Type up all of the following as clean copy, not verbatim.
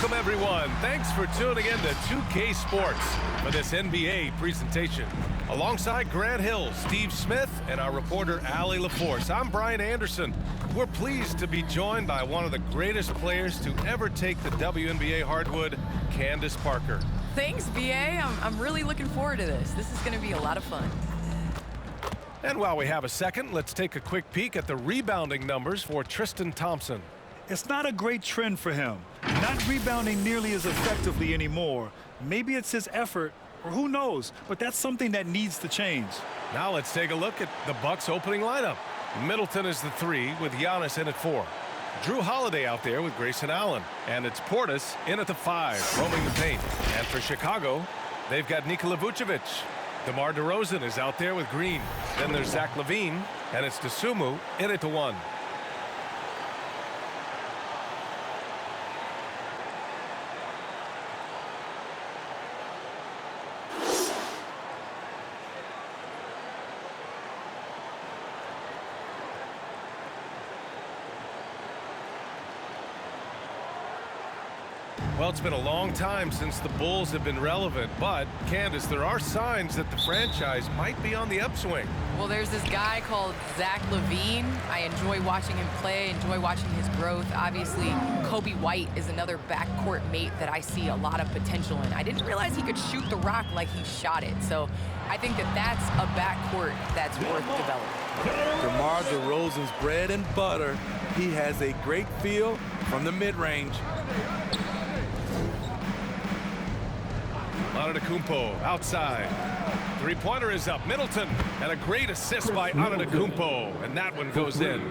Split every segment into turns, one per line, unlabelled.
Welcome, everyone. Thanks for tuning in to 2K Sports for this NBA presentation. Alongside Grant Hill, Steve Smith, and our reporter, Allie LaForce, I'm Brian Anderson. We're pleased to be joined by one of the greatest players to ever take the WNBA hardwood, Candace Parker.
Thanks, BA. I'm really looking forward to this. This is going to be a lot of fun.
And while we have a second, let's take a quick peek at the rebounding numbers for Tristan Thompson.
It's not a great trend for him. Not rebounding nearly as effectively anymore. Maybe it's his effort, or who knows, but that's something that needs to change.
Now let's take a look at the Bucks' opening lineup. Middleton is the 3 with Giannis in at 4. Drew Holiday out there with Grayson Allen. And it's Portis in at the 5, roaming the paint. And for Chicago, they've got Nikola Vucevic. DeMar DeRozan is out there with Green. Then there's Zach LaVine, and it's Dosunmu in at the 1. Well, it's been a long time since the Bulls have been relevant, but, Candace, there are signs that the franchise might be on the upswing.
Well, there's this guy called Zach LaVine. I enjoy watching him play, enjoy watching his growth. Obviously, Kobe White is another backcourt mate that I see a lot of potential in. I didn't realize he could shoot the rock like he shot it, so I think that that's a backcourt that's worth developing.
DeMar DeRozan's bread and butter. He has a great feel from the mid-range.
Antetokounmpo outside. Three-pointer is up. Middleton, and a great assist by Antetokounmpo, and that one goes in.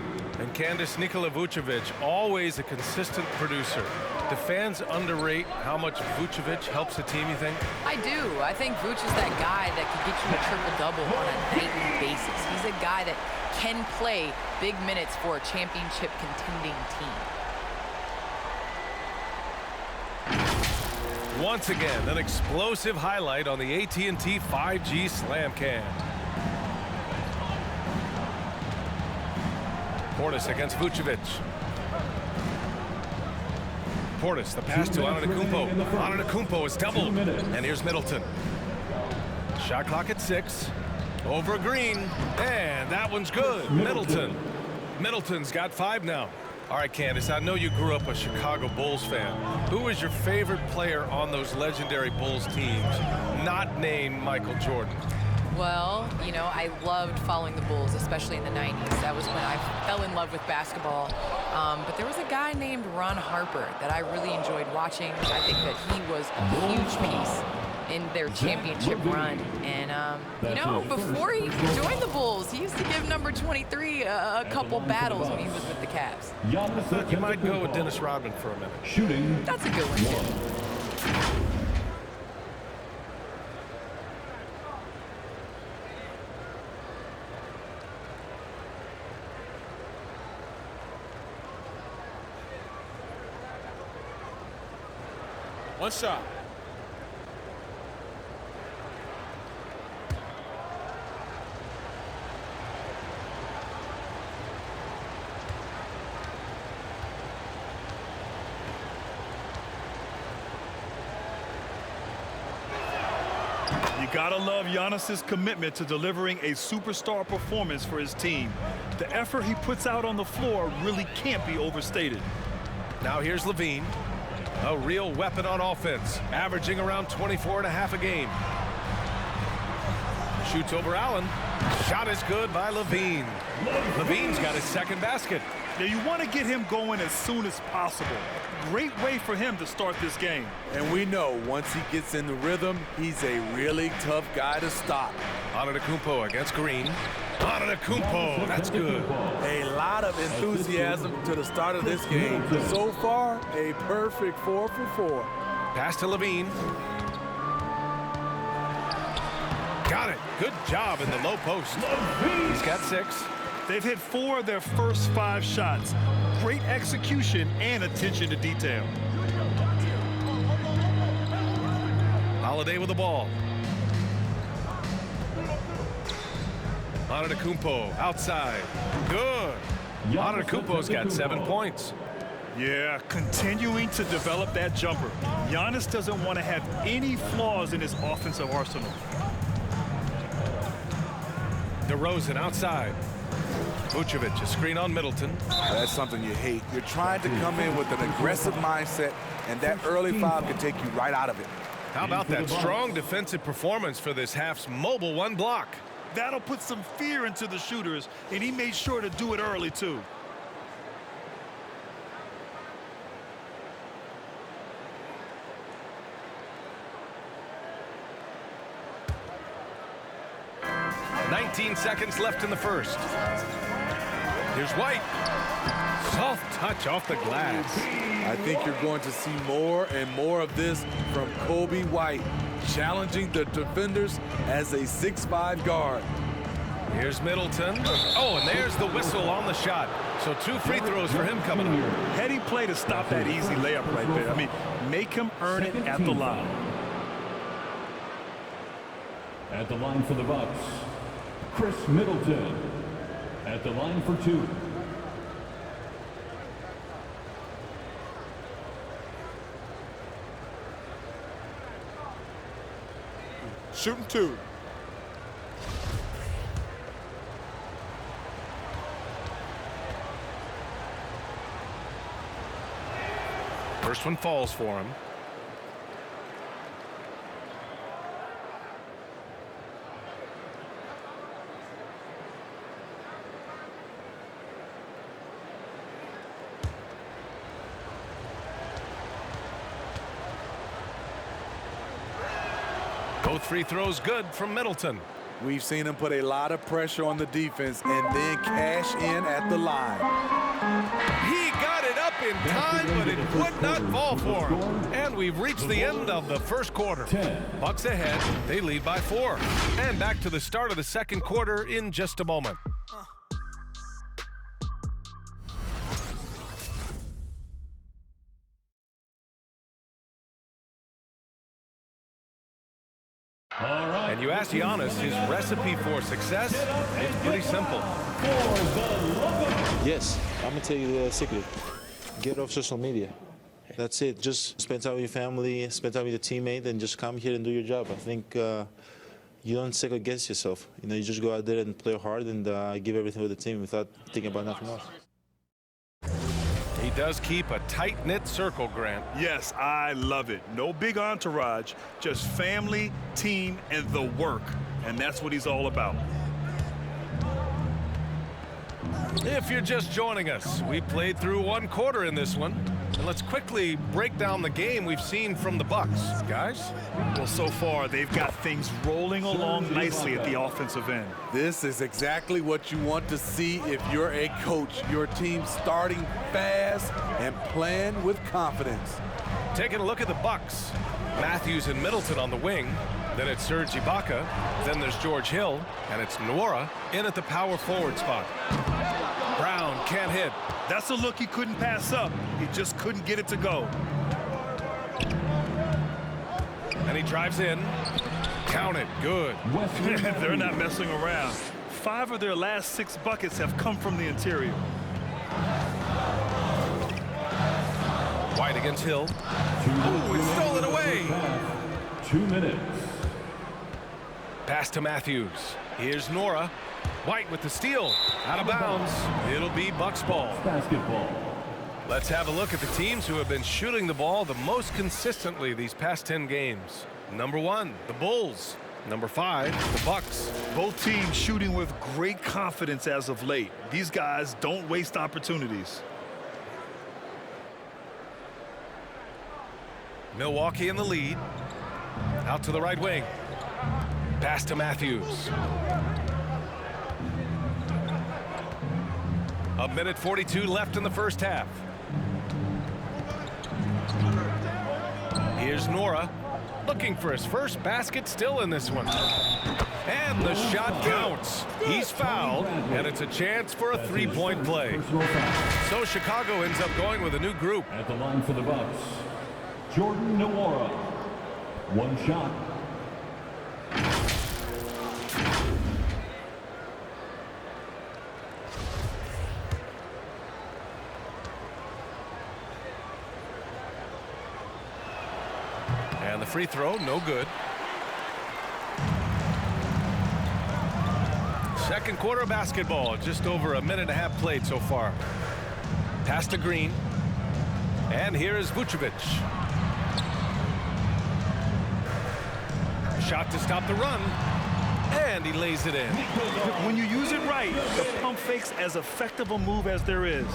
And Candace, Nikola Vucevic, always a consistent producer. Do fans underrate how much Vucevic helps a team, you think?
I do. I think Vuce is that guy that could get you a triple-double on a nightly basis. He's a guy that can play big minutes for a championship contending team.
Once again, an explosive highlight on the AT&T 5G Slam Cam. Portis against Vucevic. Portis, the pass to Antetokounmpo. Antetokounmpo is doubled. And here's Middleton. Shot clock at 6. Over Green. And that one's good. Middleton. Middleton's got 5 now. All right, Candace, I know you grew up a Chicago Bulls fan. Who was your favorite player on those legendary Bulls teams, not named Michael Jordan?
Well, you know, I loved following the Bulls, especially in the 90s. That was when I fell in love with basketball. But there was a guy named Ron Harper that I really enjoyed watching. I think that he was a huge piece in their championship run. And, you know, before he joined the Bulls, he used to give number 23 a couple battles when he was with the Cavs.
I thought you might go with Dennis Rodman for a minute.
Shooting.
That's a good one, too.
One shot.
You gotta love Giannis's commitment to delivering a superstar performance for his team. The effort he puts out on the floor really can't be overstated.
Now here's LaVine. A real weapon on offense, averaging around 24.5 a game. Shoots over Allen. Shot is good by LaVine. LaVine's got his second basket.
Now you want to get him going as soon as possible. Great way for him to start this game.
And we know once he gets in the rhythm, he's a really tough guy to stop.
Antetokounmpo against Green. Antetokounmpo, that's good.
A lot of enthusiasm to the start of this game. So far, a perfect 4 for 4.
Pass to LaVine. Got it. Good job in the low post. He's got 6.
They've hit 4 of their first 5 shots. Great execution and attention to detail.
Holiday with the ball. Antetokounmpo outside. Good. Antetokounmpo's got 7 points.
Yeah, continuing to develop that jumper. Giannis doesn't want to have any flaws in his offensive arsenal.
DeRozan outside. Vucevic, a screen on Middleton.
That's something you hate. You're trying to come in with an aggressive mindset, and that early foul can take you right out of it.
How about that strong defensive performance for this half's mobile one block?
That'll put some fear into the shooters, and he made sure to do it early, too.
Seconds left in the first. Here's White. Soft touch off the glass.
I think you're going to see more and more of this from Kobe White, challenging the defenders as a 6'5" guard.
Here's Middleton. Oh, and there's the whistle on the shot. So 2 free throws for him coming up.
Heady play to stop that easy layup right there. I mean, make him earn it at the line.
At the line for the Bucks, Chris Middleton. At the line for 2.
Shooting 2.
First one falls for him. Both free throws good from Middleton.
We've seen him put a lot of pressure on the defense and then cash in at the line.
He got it up in time, but it would not fall for him. And we've reached the end of the first quarter. Bucks ahead. They lead by 4. And back to the start of the second quarter in just a moment. And you ask Giannis, his recipe for success, it's pretty simple.
Yes, I'm gonna tell you the secret. Get off social media. That's it. Just spend time with your family, spend time with your teammate, and just come here and do your job. I think you don't second guess yourself. You know, you just go out there and play hard and give everything with the team without thinking about nothing else.
He does keep a tight-knit circle, Grant.
Yes, I love it. No big entourage, just family, team, and the work. And that's what he's all about.
If you're just joining us, we played through 1 quarter in this one. And let's quickly break down the game we've seen from the Bucks, guys.
Well, so far, they've got things rolling along nicely at the offensive end.
This is exactly what you want to see if you're a coach. Your team starting fast and playing with confidence.
Taking a look at the Bucks. Matthews and Middleton on the wing. Then it's Serge Ibaka. Then there's George Hill. And it's Nwora in at the power forward spot. Brown can't hit.
That's a look he couldn't pass up. He just couldn't get it to go.
And he drives in. Count it. Good.
They're not messing around. 5 of their last 6 buckets have come from the interior.
White against Hill. Ooh, it's stolen away.
2 minutes.
Pass to Matthews. Here's Nwora. White with the steal. Out of bounds. It'll be Bucks ball.
Basketball.
Let's have a look at the teams who have been shooting the ball the most consistently these past 10 games. Number 1, the Bulls. Number 5, the Bucks.
Both teams shooting with great confidence as of late. These guys don't waste opportunities.
Milwaukee in the lead. Out to the right wing. Pass to Matthews. A minute 42 left in the first half. Here's Nwora, looking for his first basket still in this one. And the shot counts. He's fouled, and it's a chance for a 3-point play. So Chicago ends up going with a new group.
At the line for the Bucks, Jordan Nwora. 1 shot.
And the free throw, no good. Second quarter of basketball, just over a minute and a half played so far. Pass to Green. And here is Vucevic. Shot to stop the run. And he lays it in.
When you use it right, the pump fake's as effective a move as there is.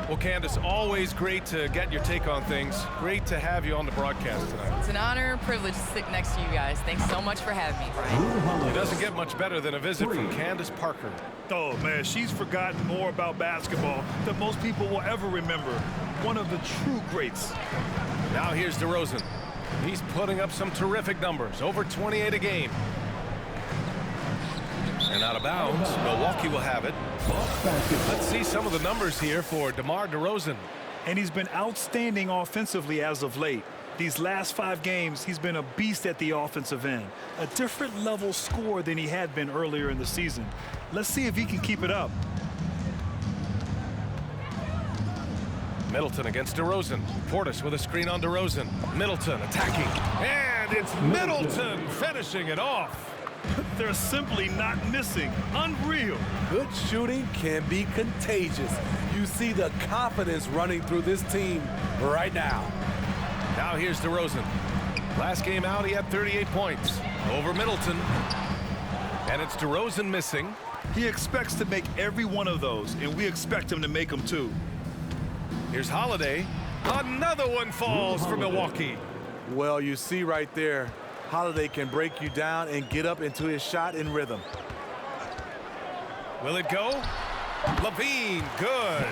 Well, Candace, always great to get your take on things. Great to have you on the broadcast tonight.
It's an honor and privilege to sit next to you guys. Thanks so much for having me, Brian.
It doesn't get much better than a visit from Candace Parker.
Oh, man, she's forgotten more about basketball than most people will ever remember. One of the true greats.
Now here's DeRozan. He's putting up some terrific numbers, over 28 a game. And out of bounds, Milwaukee will have it. Let's see some of the numbers here for DeMar DeRozan.
And he's been outstanding offensively as of late. These last 5 games, he's been a beast at the offensive end. A different level scorer than he had been earlier in the season. Let's see if he can keep it up.
Middleton against DeRozan. Portis with a screen on DeRozan. Middleton attacking. And it's Middleton finishing it off.
They're simply not missing. Unreal.
Good shooting can be contagious. You see the confidence running through this team right now.
Now here's DeRozan. Last game out, he had 38 points over Middleton. And it's DeRozan missing.
He expects to make every one of those, and we expect him to make them too.
Here's Holiday. Another one falls for Milwaukee.
Well, you see right there, Holiday can break you down and get up into his shot in rhythm.
Will it go? Levine, good.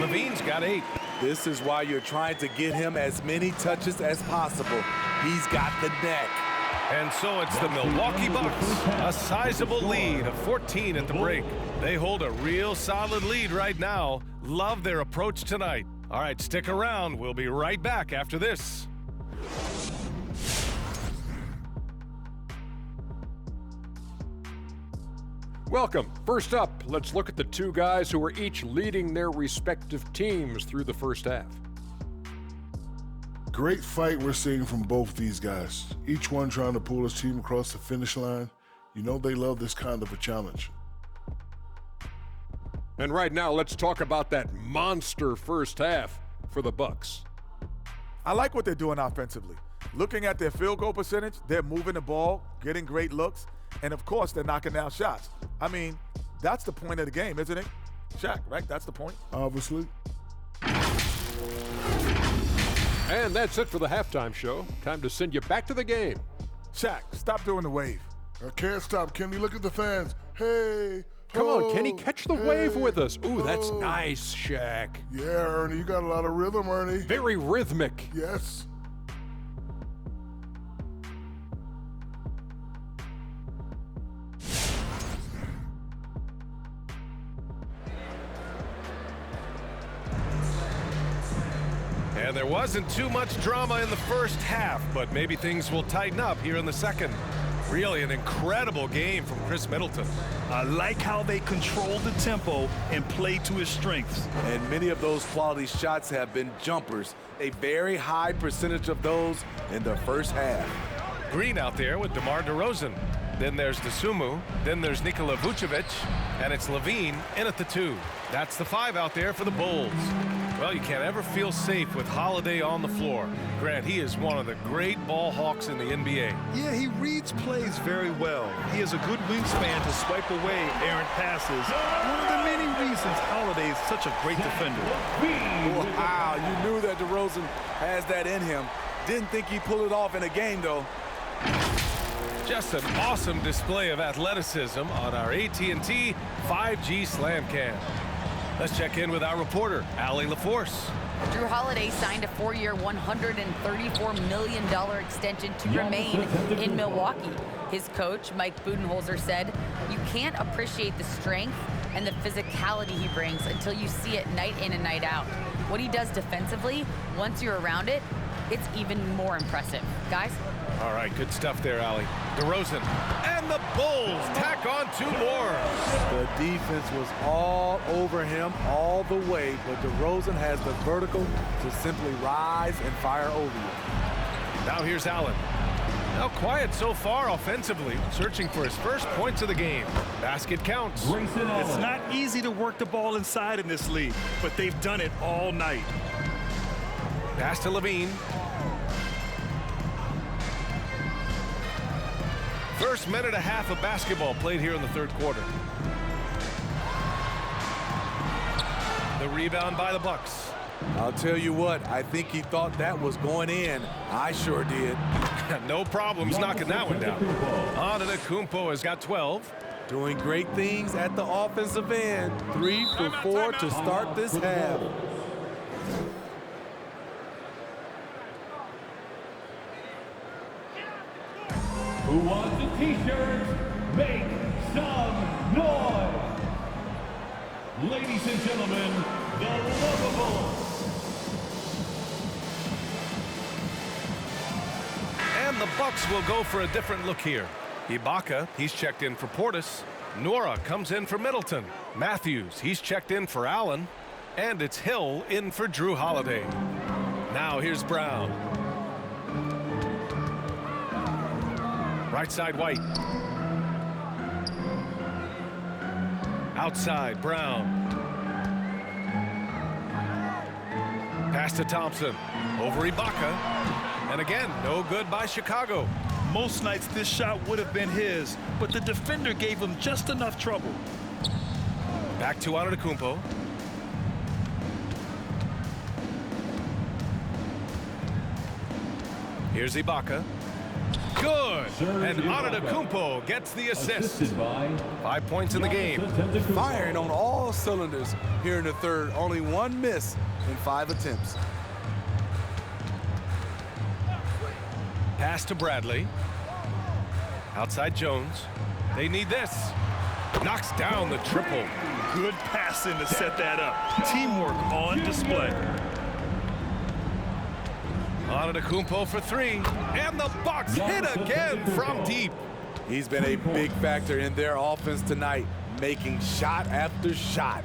Levine's got 8.
This is why you're trying to get him as many touches as possible. He's got the neck.
And so it's the Milwaukee Bucks, a sizable lead of 14 at the break. They hold a real solid lead right now. Love their approach tonight. All right, stick around. We'll be right back after this.
Welcome. First up, let's look at the two guys who are each leading their respective teams through the first half.
Great fight we're seeing from both these guys. Each one trying to pull his team across the finish line. You know they love this kind of a challenge.
And right now, let's talk about that monster first half for the Bucks.
I like what they're doing offensively. Looking at their field goal percentage, they're moving the ball, getting great looks, and of course, they're knocking down shots. I mean, that's the point of the game, isn't it? Shaq, right? That's the point.
Obviously.
And that's it for the halftime show. Time to send you back to the game.
Shaq, stop doing the wave.
I can't stop, Kenny. Look at the fans. Hey.
Come on, Kenny, catch the wave
hey,
with us. Ooh, that's
ho.
nice, Shaq.
Yeah, Ernie, you got a lot of rhythm, Ernie.
Very rhythmic.
Yes.
And there wasn't too much drama in the first half, but maybe things will tighten up here in the second. Really an incredible game from Chris Middleton.
I like how they control the tempo and play to his strengths.
And many of those quality shots have been jumpers. A very high percentage of those in the first half.
Green out there with DeMar DeRozan. Then there's DeSumo. Then there's Nikola Vucevic. And it's Levine in at the 2. That's the 5 out there for the Bulls. Well, you can't ever feel safe with Holiday on the floor. Grant, he is one of the great ball hawks in the NBA.
Yeah, he reads plays very well. He has a good wingspan to swipe away errant passes. One of the many reasons Holiday is such a great defender.
Wow, you knew that DeRozan has that in him. Didn't think he'd pull it off in a game, though.
Just an awesome display of athleticism on our AT&T 5G Slam Cam. Let's check in with our reporter, Allie LaForce.
Drew Holiday signed a 4-year, $134 million extension to remain in Milwaukee. His coach, Mike Budenholzer, said, "You can't appreciate the strength and the physicality he brings until you see it night in and night out. What he does defensively, once you're around it, it's even more impressive." Guys?
All right, good stuff there, Allie. DeRozan, and the Bulls tack on 2 more.
The defense was all over him all the way, but DeRozan has the vertical to simply rise and fire over you.
Now here's Allen. Now quiet so far offensively, searching for his first points of the game. Basket counts.
It's not easy to work the ball inside in this league, but they've done it all night.
Pass to Levine. First minute and a half of basketball played here in the third quarter. The rebound by the Bucks.
I'll tell you what, I think he thought that was going in. I sure did.
No problems knocking that one down. Antetokounmpo has got 12.
Doing great things at the offensive end. 3 for 4 to start this half.
Who wants a t-shirt? Make some noise! Ladies and gentlemen, the Lovables.
And the Bucks will go for a different look here. Ibaka, he's checked in for Portis. Nora comes in for Middleton. Matthews, he's checked in for Allen. And it's Hill in for Drew Holiday. Now here's Brown. Right side, White. Outside, Brown. Pass to Thompson. Over Ibaka. And again, no good by Chicago.
Most nights this shot would have been his, but the defender gave him just enough trouble.
Back to Antetokounmpo. Here's Ibaka. Good. And Antetokounmpo gets the assist. 5 points in the game.
Firing on all cylinders here in the third. Only one miss in 5 attempts.
Pass to Bradley. Outside Jones. They need this. Knocks down the triple.
Good passing to set that up. Teamwork on display.
Antetokounmpo for 3. And the Bucks hit again from deep.
He's been a big factor in their offense tonight, making shot after shot.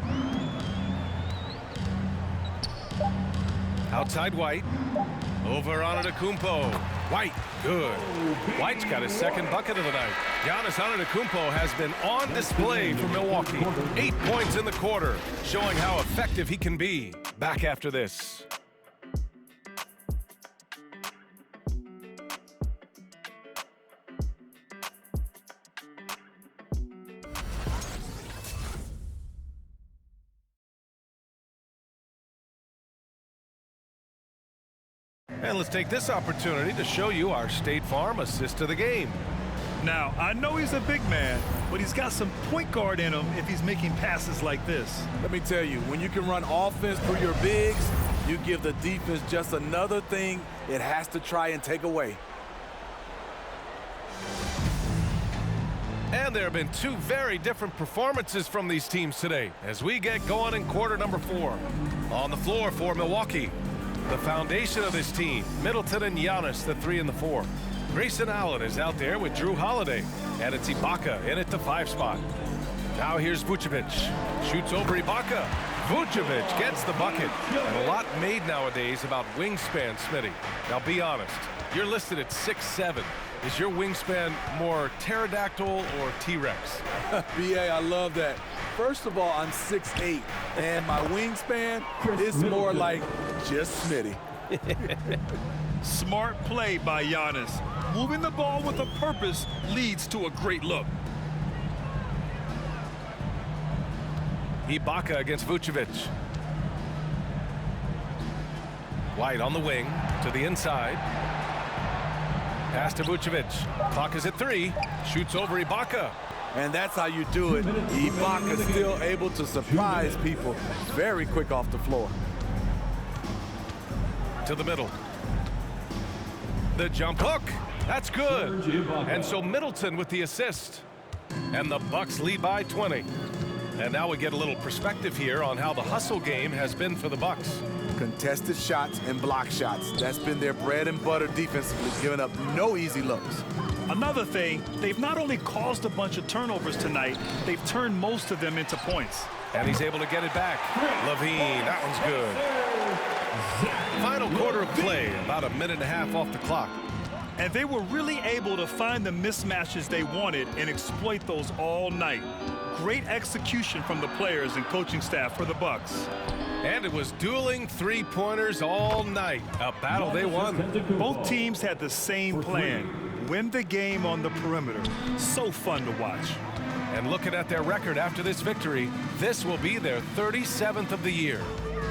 Outside White. Over Antetokounmpo. White, good. White's got his second bucket of the night. Giannis Antetokounmpo has been on display for Milwaukee. 8 points in the quarter, showing how effective he can be. Back after this. And let's take this opportunity to show you our State Farm assist of the game.
Now, I know he's a big man, but he's got some point guard in him if he's making passes like this.
Let me tell you, when you can run offense through your bigs, you give the defense just another thing it has to try and take away.
And there have been 2 very different performances from these teams today as we get going in quarter number 4. On the floor for Milwaukee, the foundation of this team, Middleton and Giannis, the 3 and the 4. Grayson Allen is out there with Drew Holiday, and it's Ibaka in at the 5 spot. Now here's Vucevic. Shoots over Ibaka. Vucevic gets the bucket. And a lot made nowadays about wingspan, Smitty. Now be honest, you're listed at 6'7". Is your wingspan more pterodactyl or T-Rex?
BA, I love that. First of all, I'm 6'8", and my wingspan is more like just Smitty.
Smart play by Giannis. Moving the ball with a purpose leads to a great look.
Ibaka against Vucevic. White on the wing to the inside. Pass to Vucevic. Clock is at 3. Shoots over Ibaka.
And that's how you do it. Ibaka still able to surprise people very quick off the floor.
To the middle. The jump hook. That's good. And so Middleton with the assist. And the Bucks lead by 20. And now we get a little perspective here on how the hustle game has been for the Bucks.
Contested shots and block shots. That's been their bread and butter defensively, giving up no easy looks.
Another thing, they've not only caused a bunch of turnovers tonight, they've turned most of them into points.
And he's able to get it back. Levine, that one's good. Final quarter of play, about a minute and a half off the clock.
And they were really able to find the mismatches they wanted and exploit those all night. Great execution from the players and coaching staff for the Bucks.
And it was dueling three-pointers all night. A battle they won.
Both teams had the same plan. Win the game on the perimeter. So fun to watch.
And looking at their record after this victory, this will be their 37th of the year.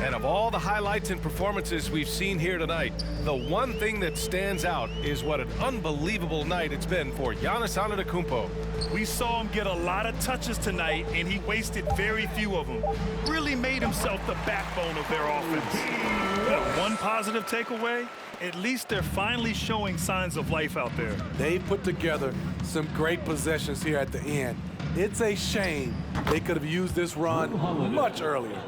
And of all the highlights and performances we've seen here tonight, the one thing that stands out is what an unbelievable night it's been for Giannis Antetokounmpo.
We saw him get a lot of touches tonight, and he wasted very few of them. Really made himself the backbone of their offense. But one positive takeaway, at least they're finally showing signs of life out there.
They put together some great possessions here at the end. It's a shame they could have used this run much earlier.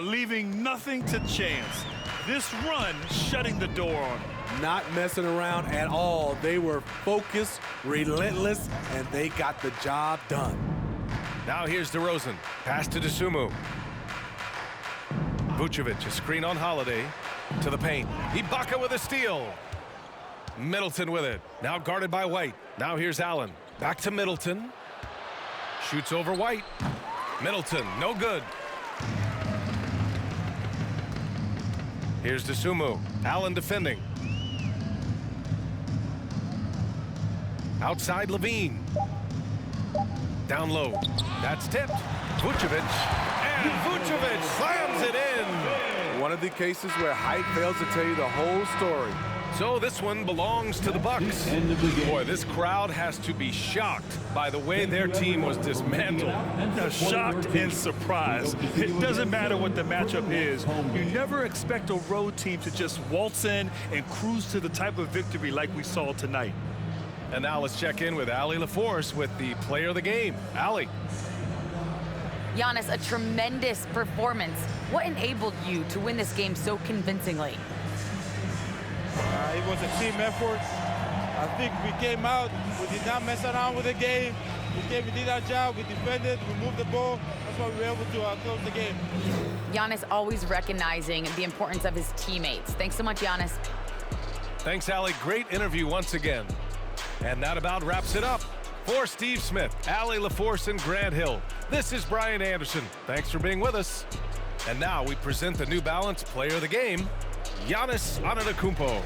Leaving nothing to chance. This run shutting the door on them.
Not messing around at all. They were focused, relentless, and they got the job done.
Now here's DeRozan. Pass to Dosunmu. Vucevic, a screen on Holiday. To the paint. Ibaka with a steal. Middleton with it. Now guarded by White. Now here's Allen. Back to Middleton. Shoots over White. Middleton, no good. Here's Dosunmu. Allen defending. Outside Levine. Down low. That's tipped. Vucevic. And Vucevic slams it in.
One of the cases where height fails to tell you the whole story.
So this one belongs to the Bucks. Boy, this crowd has to be shocked by the way their team was dismantled.
Shocked and surprised. It doesn't matter what the matchup is. You never expect a road team to just waltz in and cruise to the type of victory like we saw tonight.
And now let's check in with Allie LaForce with the player of the game. Allie.
Giannis, a tremendous performance. What enabled you to win this game so convincingly?
It was a team effort. I think we came out, we did not mess around with the game. We did our job, we defended, we moved the ball. That's why we were able to close the game.
Giannis always recognizing the importance of his teammates. Thanks so much, Giannis.
Thanks, Allie. Great interview once again. And that about wraps it up. For Steve Smith, Allie LaForce, and Grant Hill, this is Brian Anderson. Thanks for being with us. And now we present the New Balance Player of the Game, Giannis Antetokounmpo.